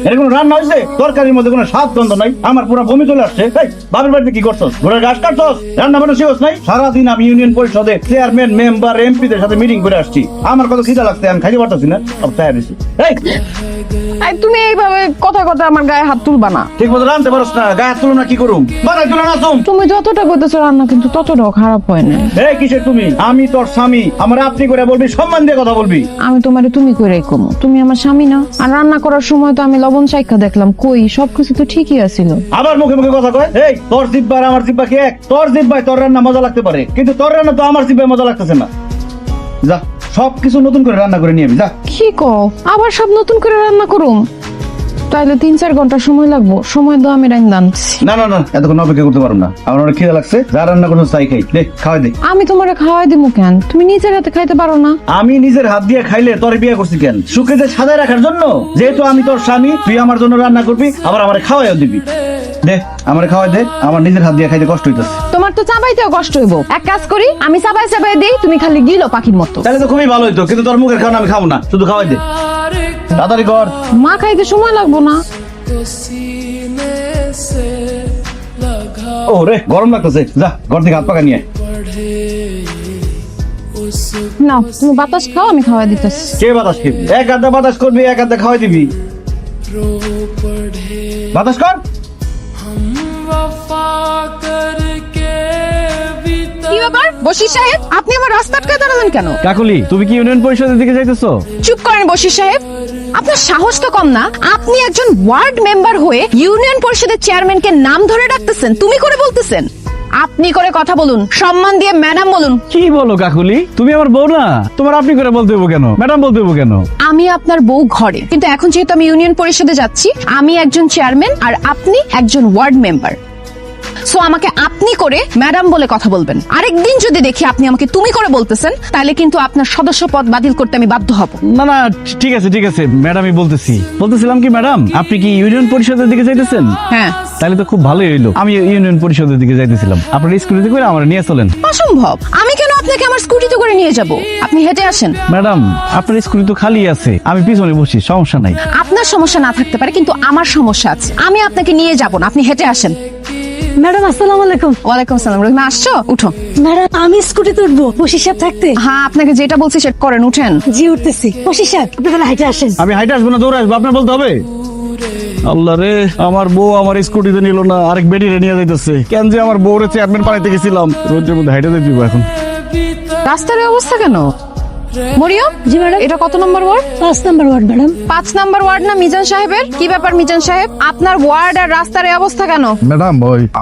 এরকম রান্না হয়েছে তরকারির মধ্যে কোনো স্বাদ গন্ধ নাই, আমার পুরো বমি চলে আসছে। বাবার বাড়িতে কি করছস? ঘোড়ার ঘাস কাটছস? রান্না বান্না শিখছ নাই? সারাদিন আমি ইউনিয়ন পরিষদে চেয়ারম্যান মেম্বার এমপিদের সাথে মিটিং করে আসছি, আমার কত খিদা লাগছে আমি খাইতে পারতাছি না, সব তৈরি হয়েছি। তুমি এইভাবে কথা কথা আমার গায়ে হাত তুলবা না। ঠিক মতো রান্নতে পারছ না, গায়ে হাত তুলো না কি করুম? বানাই তুলো না তুম। তুমি যতটা করতেছো রান্না কিন্তু ততটাও খারাপ হয় না। এই কিসের তুমি? আমি তোর স্বামী, আমার আপনি করে বলবি, সম্মান দিয়ে কথা বলবি। আমি তোমারে তুমি কইরাই কমু, তুমি আমার স্বামী না। আর রান্না করার সময় তো আমি লবণ চাইখা দেখলাম, কই সবকিছু তো ঠিকই আছিল। আবার মুখে মুখে কথা কয়। এই তোর জিব্বা আর আমার জিব্বা কি এক? তোর জিব্বায় তোর রান্না মজা লাগতে পারে, কিন্তু তোর রান্না তো আমার জিব্বায় মজা লাগতেছে না। যা সবকিছু নতুন করে রান্না করে নিয়ে যা। কি কও? আবার সব নতুন করে রান্না করুম? তাইলে 3-4 ঘন্টা সময় লাগবো। সময় দাও, আমি রান্না আনছি। না না না, এতক্ষণ অপেক্ষা করতে পারবো না, আমার অনেক খিদে লাগছে। যা রান্না করছো তাই খাই, দে খাওয়াই দে। আমি তোমারে খাওয়াই দিমু কেন? তুমি নিজের হাতে খাইতে পারো না? আমি নিজের হাত দিয়ে খাইলে তোর বিয়ে করছি কেন? সুখেতে সাজায় রাখার জন্য। যেহেতু আমি তোর স্বামী, তুই আমার জন্য রান্না করবি, আবার আমারে খাওয়াইও দিবি। দে আমারে খাওয়াই দে, আমার নিজের হাত দিয়ে খাইতে কষ্ট হইতেছে। তোমার তো চাবাইতেও কষ্ট হইব। এক কাজ করি, আমি চাবাই চাবাই দেই, তুমি খালি গিলো পাখির মতো। তাহলে তো খুবই ভালো হইতো, কিন্তু তোর মুখের খাওয়া আমি খাবো না, শুধু খাওয়াই দে। তাড়াতাড়ি কর। মা খাইতে সময় লাগবো না? ও রে গরম লাগতেছে, যা ঘর থেকে হাত পাকা নিয়ে। না, তুমি বাতাস খাও, আমি খাওয়াই দিতেছি। কে বাতাস খাবি? এক আধা বাতাস করবি, এক আধা খাওয়াই দিবি। বাতাস কর। কি ব্যাপার বশির সাহেব, আপনি আমার রাস্তা আটকায় দাঁড়ালেন কেন? কাকুলি, তুমি কি ইউনিয়ন পরিষদের দিকে যাইতেছো? চুপ করেন বশির সাহেব, আপনার সাহস তো কম না। আপনি একজন ওয়ার্ড মেম্বার হয়ে ইউনিয়ন পরিষদের চেয়ারম্যানকে নাম ধরে ডাকতেছেন, তুমি করে বলতেছেন। আপনি করে কথা বলুন, সম্মান দিয়ে ম্যাডাম বলুন। কি বলো কাকুলি, তুমি আমার বউ না? তোমার আপনি করে বলতে হবো কেন? ম্যাডাম বলতে হবো কেন? আমি আপনার বউ ঘরে, কিন্তু এখন যেহেতু আমি ইউনিয়ন পরিষদে যাচ্ছি, আমি একজন চেয়ারম্যান আর আপনি একজন ওয়ার্ড মেম্বার। সো আমাকে আপনি করে ম্যাডাম বলে কথা বলবেন। আরেকদিন যদি দেখি আপনি আমাকে তুমি করে বলতেছেন, তাহলে কিন্তু আপনার সদস্য পদ বাতিল করতে আমি বাধ্য হব। না না, ঠিক আছে ঠিক আছে, ম্যাডামই বলতেছিলাম কি ম্যাডাম, আপনি কি ইউনিয়ন পরিষদের দিকে যাইতেছেন? হ্যাঁ। তাহলে তো খুব ভালোই হইলো, আমি ইউনিয়ন পরিষদের দিকে যাইতেছিলাম, আপনার স্কুটিতে করে আমার নিয়ে চলেন। অসম্ভব, আমি কেন আপনাকে আমার স্কুটিতে করে নিয়ে যাব? আপনি হেঁটে আসেন। ম্যাডাম, আপনার স্কুটি তো খালি আছে, আমি পিছনে বসি, সমস্যা নাই। আপনার সমস্যা না থাকতে পারে, কিন্তু আমার সমস্যা আছে। আমি আপনাকে নিয়ে যাব না, আপনি হেঁটে আসেন। ম্যাডাম আসসালামু আলাইকুম। ওয়ালাইকুম আসসালাম। রহিমা আসছো? উঠো। ম্যাডাম আমি স্কুটিতে উঠবো, বশির সাহেব থাকতে? হ্যাঁ, আপনাকে যেটা বলছি সেটা করেন, উঠেন। জি উঠতেছি। বশির সাহেব আপনি তাহলে হাইটে আসেন। আমি হাইটে আসবো না, দৌড়ে আসবো, আপনার বলতে হবে? আল্লাহ রে, আমার বউ আমার স্কুটিতে নিল না, আরেক বেডিরে নিয়ে যাইতেছে কেন? যে আমার বউরে চেয়ারম্যান পাড়াইতে গেছিলাম, রোদের মধ্যে হাইটে যাইতে দিব এখন। রাস্তার এই অবস্থা কেন? মরিয়ম। জি ম্যাডাম। এটা কত নম্বর ওয়ার্ড? 5 নম্বর ওয়ার্ড ম্যাডাম। 5 নম্বর ওয়ার্ড না মিজান সাহেবের? কি ব্যাপার মিজান সাহেব, আপনার ওয়ার্ড আর রাস্তার এই অবস্থা কেন? ম্যাডাম,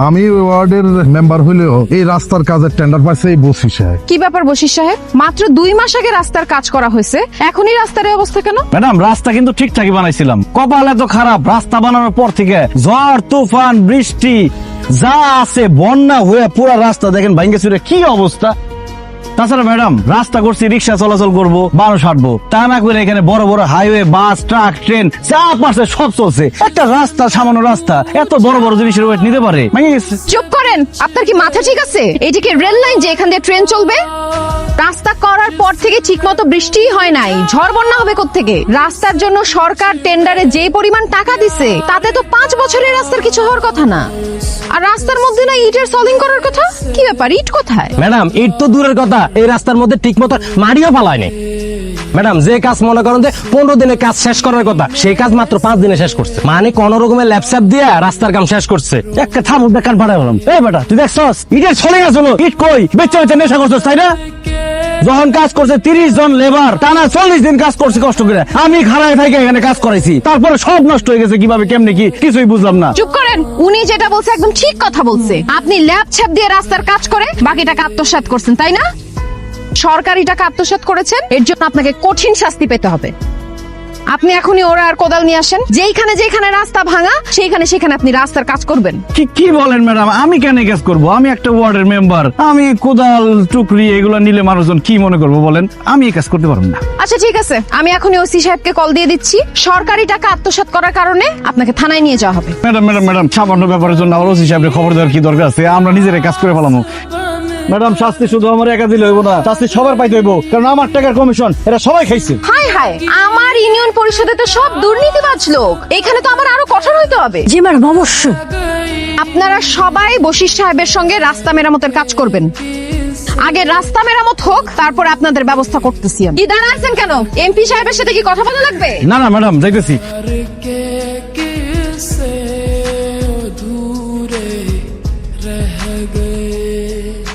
আমি ওয়ার্ডের মেম্বার হইলেও এই রাস্তার কাজের টেন্ডার পাইছে এই বসি সাহেব। কি ব্যাপার বশির সাহেব, মাত্র 2 মাস আগে রাস্তার কাজ করা হয়েছে, এখনই রাস্তার এই অবস্থা কেন? ম্যাডাম, রাস্তা কিন্তু ঠিকঠাকই বানাইছিলাম, কপাল এত খারাপ, রাস্তা বানানোর পর থেকে ঝড় তুফান বৃষ্টি যা আছে বন্যা হয়ে পুরো রাস্তা দেখেন ভাঙ্গে চুরে কি অবস্থা। তাছাড়া ম্যাডাম, রাস্তা করছি রিক্সা চলাচল করবো, মানুষ হাঁটবো, তা না করে এখানে বড় বড় হাইওয়ে, বাস, ট্রাক, ট্রেন যা পাশে সব চলছে। একটা রাস্তা, সামান্য রাস্তা এত বড় বড় জিনিসের ওয়েট নিতে পারে? ভেঙে গেছে। চুপ করেন, আপনার কি মাথা ঠিক আছে? এইটা কি রেল লাইন যে এখান দিয়ে ট্রেন চলবে? রাস্তা করার পর থেকে ঠিক মতো বৃষ্টি হয় নাই, ঝড় বন্যা হবে কোত্থেকে? রাস্তার জন্য সরকার টেন্ডারে যে পরিমাণ টাকা দিছে, তাতে তো 5 বছরের রাস্তার কিছু হওয়ার কথা না। আর রাস্তার মধ্যে না ইটের সলিং করার কথা। কি ব্যাপার, ইট কোথায়? ম্যাডাম, ইট তো দূরের কথা, এই রাস্তার মধ্যে ঠিক মতো মাটিও ফালায় নাই। ম্যাডাম, যে কাজ মনে করেন যে 15 দিনে কাজ শেষ করার কথা, সেই কাজ মাত্র 5 দিনে শেষ করছে। মানে কোন রকমের ল্যাপসাপ দিয়ে রাস্তার কাম শেষ করছে। একটা থাম, বেকার ভাড়া বললাম। এই বেটা, তুই দেখছস ইটের ছড়ে গেছিল? ইট কই? বেচে বেচে নেশা করছস, তাই না? যখন কাজ করছে 30 জন লেবার টানা 40 দিন কাজ করছে কষ্ট করে, আমি খাড়ায় থেকে এখানে কাজ করাইছি, তারপরে সব নষ্ট হয়ে গেছে। কিভাবে কেমনে কি কিছুই বুঝলাম না। চুপ করেন, উনি যেটা বলছে একদম ঠিক কথা বলছে। আপনি ল্যাব ছ্যাপ দিয়ে রাস্তার কাজ করে বাকি টাকা আত্মসাৎ করছেন, তাই না? সরকারি টাকা আত্মসাৎ করেছেন, এর জন্য আপনাকে কঠিন শাস্তি পেতে হবে। আপনি এখনই ওরা আর কোদাল নিয়ে আসেন, যেখানে যেখানে রাস্তা ভাঙা সেইখানে সেখানে আপনি রাস্তার কাজ করবেন। কি বলেন ম্যাডাম, আমি কেন কাজ করব? আমি একটা ওয়ার্ডের মেম্বার, আমি কোদাল টুকরি এগুলো নিলে মানুষজন কি মনে করবো বলেন? আমি এই কাজ করতে পারবো না। আচ্ছা ঠিক আছে, আমি এখনই ওসি সাহেবকে কল দিয়ে দিচ্ছি। সরকারি টাকা আত্মসাৎ করার কারণে আপনাকে থানায় নিয়ে যাওয়া হবে। ম্যাডাম, সামান্য ব্যাপারের জন্য ওসি সাহেবের খবর দেওয়ার কি দরকার আছে? আমরা নিজেরাই কাজ করে ফেলামো। ম্যাডাম শাস্তি শুধু আমার একা দিলে হইব না, শাস্তি সবার পাইতে হইব, কারণ আমার টাকার কমিশন এটা সবাই খাইছে। হাই হাই, আমার ইউনিয়ন পরিষদে তো সব দুর্নীতিবাজ লোক, এখানে তো আমার আরো কঠোর হইতে হবে। জি ম্যাডাম, অবশ্যই। আপনারা সবাই বশির সাহেবের সঙ্গে রাস্তা মেরামতের কাজ করবেন। আগে রাস্তা মেরামত হোক, তারপর আপনাদের ব্যবস্থা করতেছি আমি। কি দাঁড়া আছেন কেন? এমপি সাহেবের সাথে কি কথা বলা লাগবে? না না ম্যাডাম, যাইতেছি।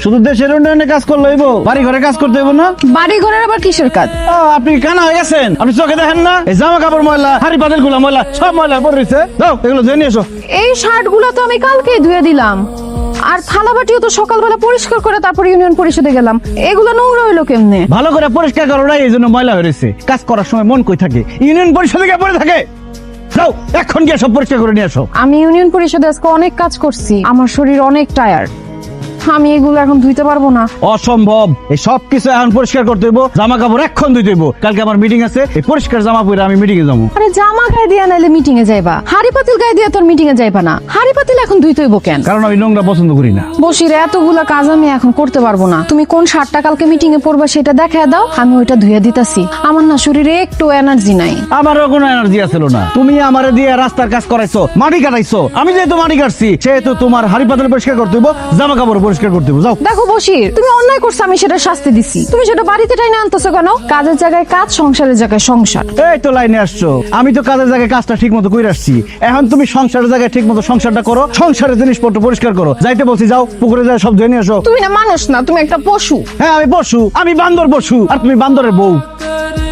শুধু দেশের উন্নয়নে কাজ করলে হইব, বাড়ি ঘরে কাজ করতে হইব না? বাড়ি ঘরের আবার কিসের কাজ? আপনি কি কানা হয়ে গেছেন? আপনি চোখে দেখেন না এই জামা কাপড় ময়লা, হাড়ি পাতিল গুলা ময়লা, সব ময়লা পড়ে রয়েছে। দাও এগুলো ধুয়ে নিয়ে এসো। এই শার্ট গুলো তো আমি কালকেই ধুয়ে দিলাম, আর থালাবাটিও তো সকালবেলা পরিষ্কার করে তারপর ইউনিয়ন পরিষদে গেলাম। এগুলো নোংরা হইলো কেমনে? ভালো করে পরিষ্কার করো না, এই জন্য ময়লা হয়ে রয়েছে। কাজ করার সময় মন কই থাকে? ইউনিয়ন পরিষদে গিয়ে পড়ে থাকে। যাও এখন গিয়ে সব পরিষ্কার করে নিয়ে আসো। আমি ইউনিয়ন পরিষদে আজকে অনেক কাজ করছি, আমার শরীর অনেক টায়ার্ড, আমি এগুলো এখন ধুইতে পারবো না। অসম্ভব, এই সব কিছু এখন পরিষ্কার করতে হইব। জামা কাপড় এখন ধুইতে হইব, কালকে আমার মিটিং আছে। এই পরিষ্কার জামা পরে আমি মিটিং এ যাবো। আরে জামা গায়ে দিয়ে নাইলে মিটিং এ যাইবা, হাড়ি পাতিল গায়ে দিয়ে তোর মিটিং এ যাইবা না। হাড়ি পাতিল এখন ধুইতে হইব কেন? কারণ আমি নোংরা পছন্দ করি না। বসির এতগুলা কাজ আমি এখন করতে পারবো না। তুমি কোন শার্টটা কালকে মিটিং এ পরবা সেটা দেখায় দাও, আমি ওইটা ধুয়ে দিতাছি। আমার না শরীরে একটু এনার্জি নাই। আমারও কোনো এনার্জি আছিল না। তুমি আমারে দিয়ে রাস্তার কাজ করাইছো, মাটি কাটাইছো। আমি যেহেতু মাটি কাটছি, সেহেতু তোমার হাড়ি পাতিল পরিষ্কার করতে হইব, জামা কাপড় পরিষ্কার করতে হইব। যাও। দেখো বসির, তুমি অন্যায় করছো, আমি সেটা শাস্তি দিছি। তুমি সেটা বাড়িতে টাইনে আনতেছো কেন? কাজের জায়গায় কাজ, সংসারের জায়গায় সংসার। এই তো লাইনে আসছো। আমি তো কাজের জায়গায় কাজটা ঠিক মতো করে আসছি, এখন তুমি সংসারের জায়গায় ঠিক মতো সংসারটা করো, সংসারের জিনিসপত্র পরিষ্কার করো। যাইতে বলছি যাও, পুকুরে যাও সব ধুয়ে নিয়ে আসো। তুমি না মানুষ না, তুমি একটা পশু। হ্যাঁ আমি পশু, আমি বান্দর পশু, আর তুমি বান্দরের বউ।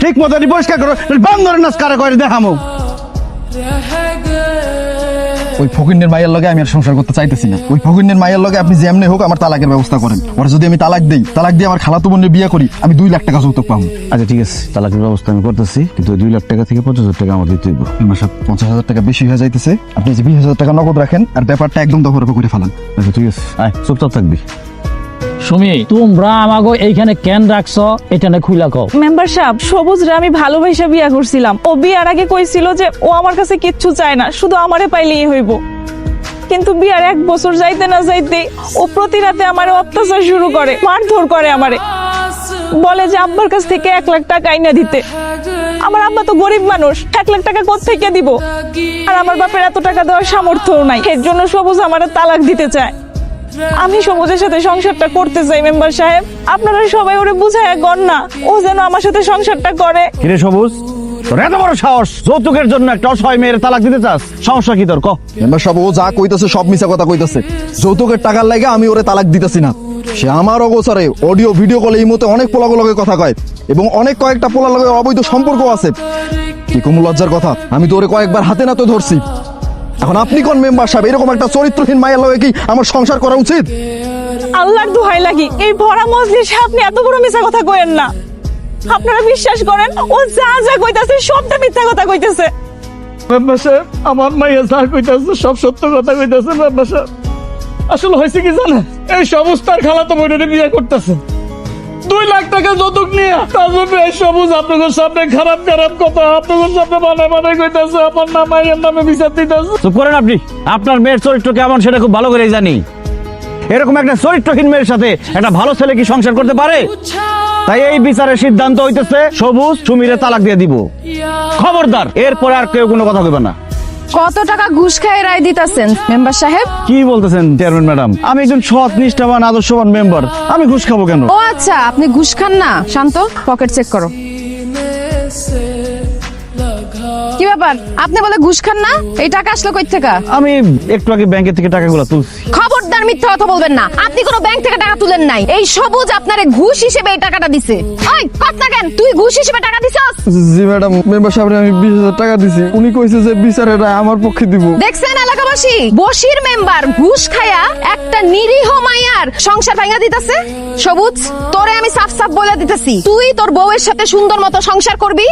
ঠিক মতো পরিষ্কার করো, বান্দরের নাচ কারা করে দেখামো। ওই ফকিন্নের মায়ের লগে আমি আর সংসার করতে চাইতেছি না। ওই ফকিন্নের মায়ের লগে আপনি যেমনি হোক আমার তালাকের ব্যবস্থা করেন। ওরা যদি আমি তালাক দেই, তালাক দিয়ে আমার খালাতো বোনের বিয়ে করি, আমি 2 লাখ টাকা যৌতুক পাবো। আচ্ছা ঠিক আছে, তালাকের ব্যবস্থা আমি করতেছি, কিন্তু 2 লাখ টাকা থেকে 50,000 টাকা আমার দিতে হইব। আমার সাথে 50,000 টাকা বেশি হয়ে যাইতেছে। আপনি যে 20,000 টাকা নগদ রাখেন, আর ব্যাপারটা একদম দফরফা করে ফেলান। আচ্ছা ঠিক আছে, আয় চুপচাপ থাকবি। সুমি, তোমরা আমাকে এইখানে কেন রাখছো এটা না খুইলা কও। মেম্বার সাহেব, সবুজরে আমি ভালোবাসা বিয়া করছিলাম। ও বিয়ার আগে কইছিল যে ও আমার কাছে কিচ্ছু চায় না, শুধু আমারে পাইলেই হইব। কিন্তু বিয়ার 1 বছর যাইতে না যাইতে ও প্রতি রাতে আমারে অত্যাচার শুরু করে, মারধর করে আমারে। বলে যে আব্বার কাছ থেকে 1 লাখ টাকা আইনা দিতে। আমার আব্বা তো গরিব মানুষ, 1 লাখ টাকা কোত্থেকে দিব? আর আমার বাপের এত টাকা দেওয়ার সামর্থ্যও নাই। এর জন্য সবুজ আমারে তালাক দিতে চায়। আমি সবুজের সাথে সংসারটা করতে চাই মেম্বার সাহেব, আপনারা সবাই ওরে বুঝায় গণ না, ও যেন আমার সাথে সংসারটা করে। কিরে সবুজ, তোর এত বড় সাহস, যৌতুকের জন্য একটা অসহায় মেয়ের তালাক দিতে চাস? সমস্যা কি তোর ক? মেম্বার সাহেব, ও যা কইতেছে সব মিছা কথা কইতেছে। যৌতুকের টাকার লাগে আমি ওরে তালাক দিতেছি না। সে আমার অগোচরে অডিও ভিডিও কলে এই মতে অনেক পোলাগুলোকে কথা কয়, এবং অনেক কয়েকটা পোলার লগে অবৈধ সম্পর্ক আছে। কি কম লজ্জার কথা, আমি তো ওরে কয়েকবার হাতে নাতে ধরছি। এখন আপনি কোন মেম্বার সাহেব, এরকম একটা চরিত্রহীন মায়ের লগে কি আমার সংসার করা উচিত? আল্লাহর দোহাই লাগি, এই ভরা মজলিসে আপনি এত বড় মিথ্যা কথা কইেন না। আপনারা বিশ্বাস করেন, ও যা যা কইতাছে সবটা মিথ্যা কথা কইতেছে। মেম্বার সাহেব, আমার মাইয়া যা কইতাছে সব সত্য কথা কইতাছে। মেম্বার সাহেব, আসলে হয়েছে কি জানেন, এই সবুজ তার খালাতো বোনের বিয়ে করতেছে 2 লাখ টাকা যৌতুক নিয়ে। তার জন্য এই সবুজ আপনাদের সামনে খারাপ খারাপ কথা আপনাদের সামনে বানায় কইতাছে, আমার নাম মাইয়ের নামে বিচার দিতেছে। চুপ করেন আপনি। আপনার মেয়ের চরিত্র কেমন সেটা খুব ভালো করে জানি। এরকম একটা চরিত্রহীন মেয়ের সাথে একটা ভালো ছেলে কি সংসার করতে পারে? তাই এই বিচারের সিদ্ধান্ত হইতেছে সবুজ সুমিরে তালাক দিয়ে দিব। খবরদার, এরপরে আর কেউ কোনো কথা কইবে না। কত টাকা ঘুষ খায় রায় দিতাছেন মেম্বার সাহেব? কি বলতেছেন চেয়ারম্যান ম্যাডাম? আমি একজন সৎ নিষ্ঠাবান আদর্শবান মেম্বার, আমি ঘুষ খাবো কেন? ও আচ্ছা, আপনি ঘুষ খান না। শান্ত, পকেট চেক করো। কি ব্যাপার, আপনি বলে ঘুষ খান না? এই টাকা আসলো কই থেকে? আমি একটু আগে ব্যাংকের থেকে টাকাগুলো তুলছি। খবরদার, মিথ্যা কথা বলবেন না। আপনি কোনো ব্যাংক থেকে টাকা তুলেন নাই। এই সবুজ আপনারে ঘুষ হিসেবে এই টাকাটা দিছে। ওই কথা কেন, তুই ঘুষ হিসেবে টাকা দিছস? জি ম্যাডাম, মেম্বার সাহেব আমি 20,000 টাকা দিছি। উনি কইছে যে বিচারের রায় আমার পক্ষে দিব। দেখছেন এলাকাবাসী, বশির মেম্বার ঘুষ খায়া একটা নিরীহ মাইয়ার সংসার ভাঙা দিতেছে। সবুজ, তোরে আমি সাফ সাফ বলে দিতেছি, তুই তোর বউয়ের সাথে সুন্দর মতো সংসার করবি,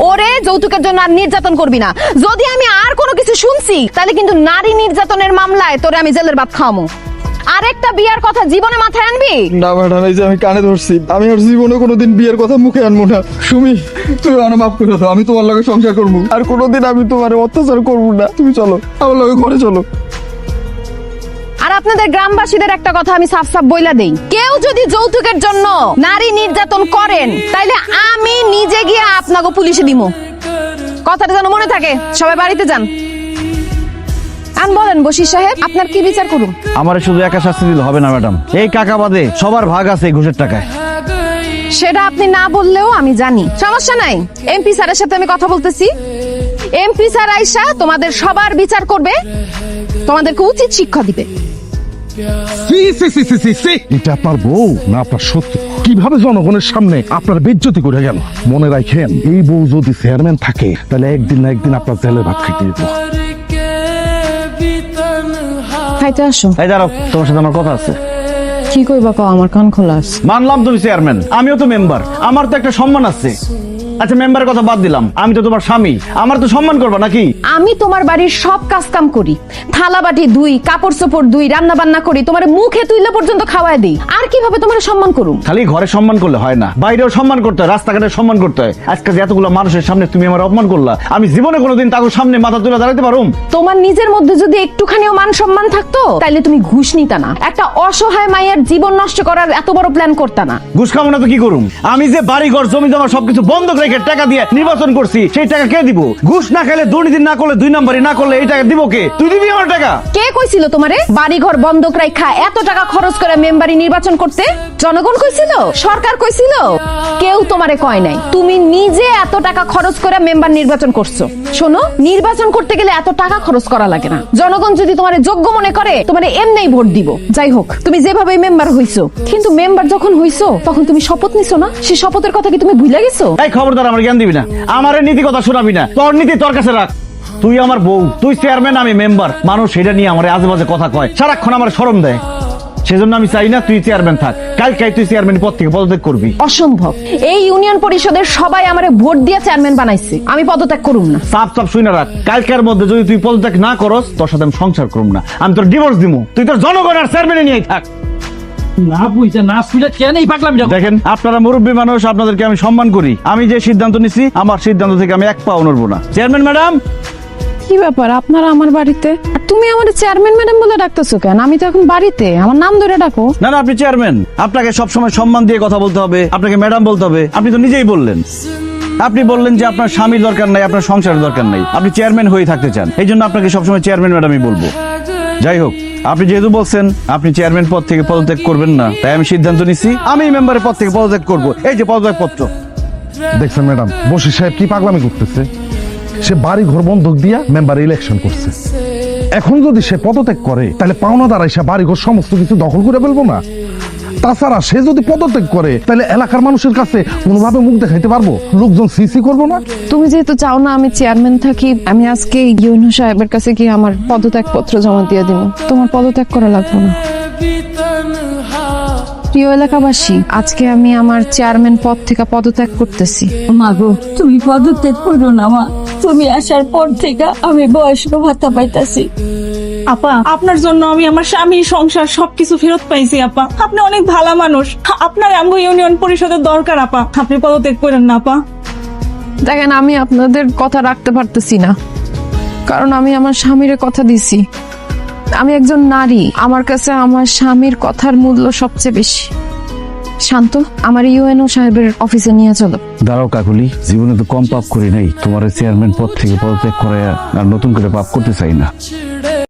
ওরে যৌতুকের জন্য আর নির্যাতন করবি না। যদি আমি আর কোনো কিছু শুনছি, তাহলে কিন্তু নারী নির্যাতনের মামলায় তোরে আমি জেলের ভাত খাওয়ামু। আরেকটা বিয়ার কথা জীবনে মাথায় আনবি না ম্যাডাম, এই যে আমি কানে ধরছি, আমি আর জীবনে কোনোদিন বিয়ের কথা মুখে আনবো না। সুমি, তুমি আমার মাফ করে দাও, আমি তোমার লগে সংসার করবো, আর কোনোদিন আমি তোমার অত্যাচার করবো না। তুমি চলো, আমার লগে ঘরে চলো। আর আপনাদের গ্রামবাসীদের একটা কথা আমি সাফ সাফ বইলা দেই, কেউ কেউ যদি যৌতুকের জন্য নারী নির্যাতন করেন তাইলে আমি নিজে গিয়ে আপনাকে পুলিশে দিমু। কথাটা যেন মনে থাকে। সবাই বাড়িতে যান। বলেন বশির সাহেব, আপনার কি বিচার করুন? আমার শুধু একা শাস্তি দিলে হবে না ম্যাডাম, এই টাকা বাদে সবার ভাগ আছে এই ঘুষের টাকায়। সেটা আপনি না বললেও আমি জানি, সমস্যা নাই। এমপি স্যারের সাথে আমি কথা বলতেছি। এমপি স্যার আইসা তোমাদের সবার বিচার করবে, তোমাদেরকে উচিত শিক্ষা দিবে। এটা আপনার বউ না আপনার শত্রু? কিভাবে জনগণের সামনে আপনার বেজ্জতি করে গেল? মনে রাখেন, এই বউ যদি চেয়ারম্যান থাকে তাহলে একদিন না একদিন আপনার জেলে ভাত খাইতে দিব। খাইতে আসো। এই দাঁড়াও, তোমার সাথে আমার কথা আছে। কি কইবা কও, আমার কান খোলা আছে। মানলাম তুমি চেয়ারম্যান, আমিও তো মেম্বার, আমার তো একটা সম্মান আছে। আচ্ছা মেম্বারের কথা বাদ দিলাম, আমি তো তোমার স্বামী, আমার তো সম্মান করবা নাকি? আমি তোমার বাড়ির সব কাজ কাম করি, থালা বাটি ধুই, কাপড় চোপড় ধুই, রান্না বান্না করি, তোমার মুখে তুইলা পর্যন্ত খাওয়ায় দিই। আর কিভাবে তোমার সম্মান করুম? খালি ঘরে সম্মান করলে হয় না, বাইরেও সম্মান করতে হয়, রাস্তাঘাটে সম্মান করতে হয়। আজকে যে এতগুলো মানুষের সামনে তুমি আমার অপমান করলা, আমি জীবনে কোনোদিন তাদের সামনে মাথা তুলে দাঁড়াতে পারুম? তোমার নিজের মধ্যে যদি একটুখানিও মান সম্মান থাকতো তাইলে তুমি ঘুষ নিতা না, একটা অসহায় মায়ের জীবন নষ্ট করার এত বড় প্ল্যান করতা না। ঘুষ খাবো না তো কি করুম? আমি যে বাড়ি ঘর জমি জমা সবকিছু বন্ধক রেখে টাকা দিয়ে নির্বাচন করছি, সেই টাকা কে দিব? ঘুষ না খেলে, দুর্নীতি না করলে, 2 নম্বরই না করলে এই টাকা দিব কে? তুই দিবি আমার টাকা? কে কইছিল তোমারে বাড়ি ঘর বন্ধক রাখা এত টাকা খরচ করে মেম্বারি নির্বাচন করতে? জনগণ কইছিল? সরকার কইছিল? কেউ তোমারে কয় নাই, তুমি নিজে এত টাকা খরচ করে মেম্বার নির্বাচন করছো। শোনো, নির্বাচন করতে গেলে এত টাকা খরচ করা লাগে না। জনগণ যদি তোমারে যোগ্য মনে করে তোমারে এমনিই ভোট দিব। যাই হোক, তুমি যেভাবে মেম্বার হইছো, কিন্তু মেম্বার যখন হইছো তখন তুমি শপথ নিছো না? সেই শপথের কথা কি তুমি ভুলে গেছো? এই খবরদার আমার জ্ঞান দিবি না, আমার নীতি কথা শোনাবি না। তোর নীতি তোর কাছে রাখ। তুই আমার বউ, তুই চেয়ারম্যান, আমি মেম্বার। মানুষ সেটা নিয়ে আমার আজেবাজে কথা কয়, সারাক্ষণ আমার শরম দেয়। সেজন্য আমি চাই না তুই চেয়ারম্যান থাক। কালকে তুই চেয়ারম্যান পদ থেকে পদত্যাগ করবি। অসম্ভব। এই ইউনিয়ন পরিষদের সবাই আমারে ভোট দিয়ে চেয়ারম্যান বানাইছে, আমি পদত্যাগ করুম না। সাপ সাপ শুই না রাখ, কালকের মধ্যে যদি তুই পদত্যাগ না করস, তোর সাথে আমি সংসার করুম না, আমি তোর ডিভোর্স দিব। তুই তোর জনগণ আর চেয়ারম্যানে নিয়েই থাক। না বুঝছে না বুঝলে কেন এই পাগলামি? দেখেন, আপনারা মুরব্বী মানুষ, আপনাদেরকে আমি সম্মান করি। আমি যে সিদ্ধান্ত নিছি, আমার সিদ্ধান্ত থেকে আমি এক পাও নড়বো না। Chairman madam. কি ব্যাপার আপনারা আমার বাড়িতে? আর তুমি আমার চেয়ারম্যান ম্যাডাম বলে ডাকতেছো কেন? আমি তো এখন বাড়িতে, আমার নাম ধরে ডাকো। না না, আপনি চেয়ারম্যান, আপনাকে সবসময় সম্মান দিয়ে কথা বলতে হবে, আপনাকে ম্যাডাম বলতে হবে। আপনি তো নিজেই বললেন, আপনি বললেন যে আপনার স্বামীর দরকার নাই, আপনার সংসারের দরকার নাই, আপনি চেয়ারম্যান হয়ে থাকতে চান। এই জন্য আপনাকে সবসময় চেয়ারম্যান ম্যাডামই বলবো। যাই হোক, আপনি যেহেতু বলছেন আপনি চেয়ারম্যান পদ থেকে পদত্যাগ করবেন না, তাই আমি সিদ্ধান্ত নিচ্ছি আমি মেম্বারের পদ থেকে পদত্যাগ করব। এই যে পদত্যাগ পত্র। দেখছেন ম্যাডাম, বশির সাহেব কি পাগলামি করতেছে? সে বাড়ি ঘর বন্ধক দিয়া মেম্বার ইলেকশন করছে। এখন যদি সে পদত্যাগ করে তাহলে পাওনাদার এসে বাড়ি ঘর সমস্ত কিছু দখল করে ফেলবো না? তাছাড়া সে যদি পদত্যাগ করে তাহলে এলাকার মানুষের কাছে কোনোভাবে মুখ দেখাইতে পারবো? লোকজন সিসি করবো না? তুমি যেহেতু চাও না আমি চেয়ারম্যান থাকি, আমি আজকে ইউনো সাহেবের কাছে গিয়ে আমার পদত্যাগ পত্র জমা দিয়ে দিব। তোমার পদত্যাগ করা লাগবে না। প্রিয় এলাকাবাসী, আজকে আমি আমার চেয়ারম্যান পদ থেকে পদত্যাগ করতেছি। মা গো, তুমি পদত্যাগ করো না মা। তুমি আসার পর থেকে আমি বয়স্ক ভাতা পাইতাছি। আপা, আপনার জন্য আমি আমার স্বামী, সংসার সবকিছু ফেরত পাইছি। আপা, আপনি অনেক ভালো মানুষ, আপনার আমগো ইউনিয়ন পরিষদের দরকার। আপা, আপনি পদত্যাগ করেন না। আপা দেখেন, আমি আপনাদের কথা রাখতে পারতেছি না, কারণ আমি আমার স্বামীর কথা দিছি। আমি একজন নারী, আমার কাছে আমার স্বামীর কথার মূল্য সবচেয়ে বেশি। শান্ত, আমার ইউএনও সাহেবের অফিসে নিয়ে চলো। দাঁড়াও কাকুলি, জীবনে তো কম পাপ করি নাই, তোমার চেয়ারম্যান পদ থেকে পদত্যাগ করে আর নতুন করে পাপ করতে চাই না।